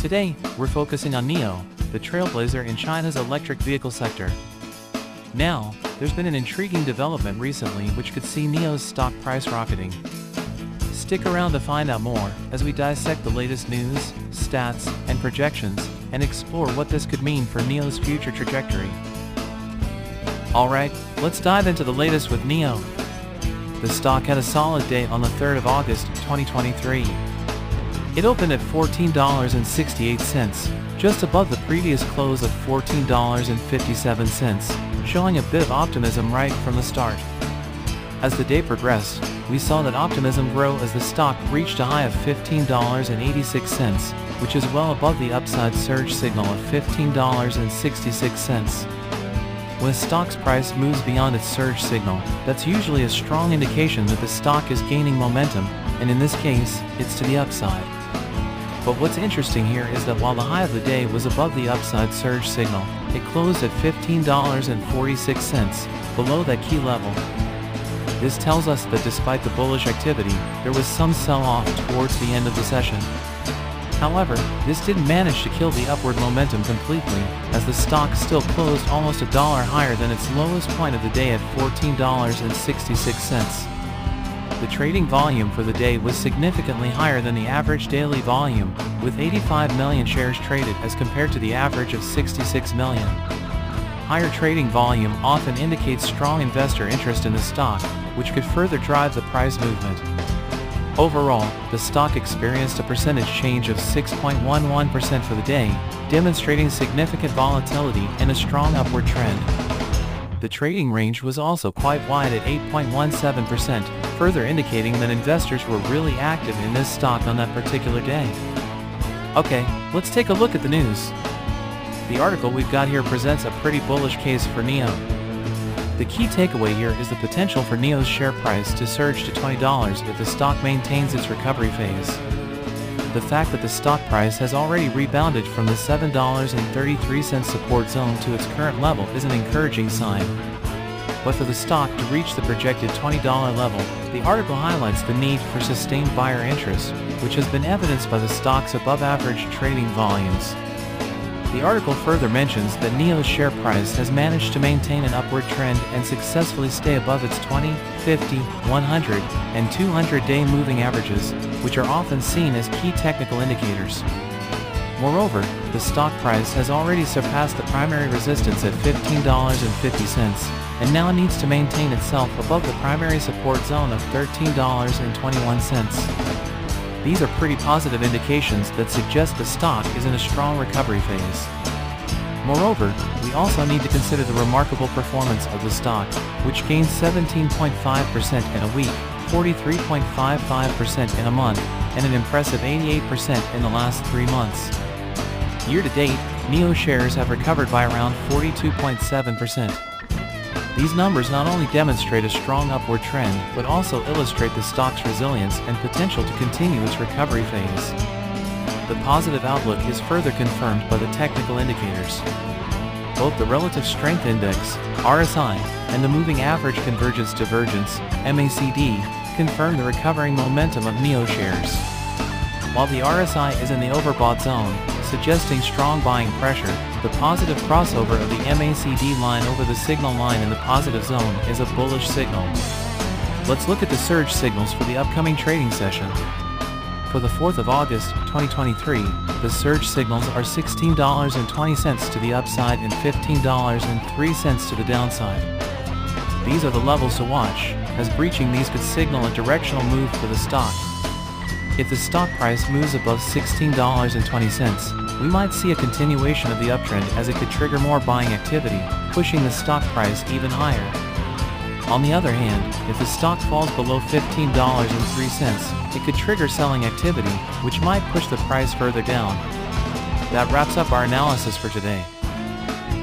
Today, we're focusing on Nio, the trailblazer in China's electric vehicle sector. Now, there's been an intriguing development recently which could see Nio's stock price rocketing. Stick around to find out more as we dissect the latest news, stats, and projections, and explore what this could mean for Nio's future trajectory. Alright, let's dive into the latest with Nio. The stock had a solid day on the 3rd of August, 2023. It opened at $14.68, just above the previous close of $14.57, showing a bit of optimism right from the start. As the day progressed, we saw that optimism grow as the stock reached a high of $15.86, which is well above the upside surge signal of $15.66. When a stock's price moves beyond its surge signal, that's usually a strong indication that the stock is gaining momentum, and in this case, it's to the upside. But what's interesting here is that while the high of the day was above the upside surge signal, it closed at $15.46, below that key level. This tells us that despite the bullish activity, there was some sell-off towards the end of the session. However, this didn't manage to kill the upward momentum completely, as the stock still closed almost $1 higher than its lowest point of the day at $14.66. The trading volume for the day was significantly higher than the average daily volume, with 85 million shares traded as compared to the average of 66 million. Higher trading volume often indicates strong investor interest in the stock, which could further drive the price movement. Overall, the stock experienced a percentage change of 6.11% for the day, demonstrating significant volatility and a strong upward trend. The trading range was also quite wide at 8.17%, further indicating that investors were really active in this stock on that particular day. Okay, let's take a look at the news. The article we've got here presents a pretty bullish case for Nio. The key takeaway here is the potential for Nio's share price to surge to $20 if the stock maintains its recovery phase. The fact that the stock price has already rebounded from the $7.33 support zone to its current level is an encouraging sign. But for the stock to reach the projected $20 level, the article highlights the need for sustained buyer interest, which has been evidenced by the stock's above-average trading volumes. The article further mentions that Nio's share price has managed to maintain an upward trend and successfully stay above its 20, 50, 100, and 200-day moving averages, which are often seen as key technical indicators. Moreover, the stock price has already surpassed the primary resistance at $15.50, and now needs to maintain itself above the primary support zone of $13.21. These are pretty positive indications that suggest the stock is in a strong recovery phase. Moreover, we also need to consider the remarkable performance of the stock, which gained 17.5% in a week, 43.55% in a month, and an impressive 88% in the last 3 months. Year to date, Nio shares have recovered by around 42.7%. These numbers not only demonstrate a strong upward trend, but also illustrate the stock's resilience and potential to continue its recovery phase. The positive outlook is further confirmed by the technical indicators. Both the Relative Strength Index, RSI, and the Moving Average Convergence Divergence, MACD, confirm the recovering momentum of Nio shares. While the RSI is in the overbought zone, suggesting strong buying pressure, the positive crossover of the MACD line over the signal line in the positive zone is a bullish signal. Let's look at the surge signals for the upcoming trading session. For the 4th of August, 2023, the surge signals are $16.20 to the upside and $15.03 to the downside. These are the levels to watch, as breaching these could signal a directional move for the stock. If the stock price moves above $16.20, we might see a continuation of the uptrend as it could trigger more buying activity, pushing the stock price even higher. On the other hand, if the stock falls below $15.03, it could trigger selling activity, which might push the price further down. That wraps up our analysis for today.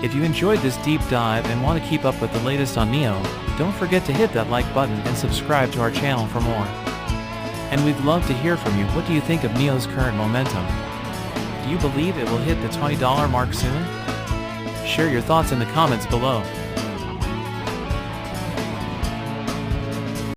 If you enjoyed this deep dive and want to keep up with the latest on Nio, don't forget to hit that like button and subscribe to our channel for more. And we'd love to hear from you. What do you think of Nio's current momentum? Do you believe it will hit the $20 mark soon? Share your thoughts in the comments below.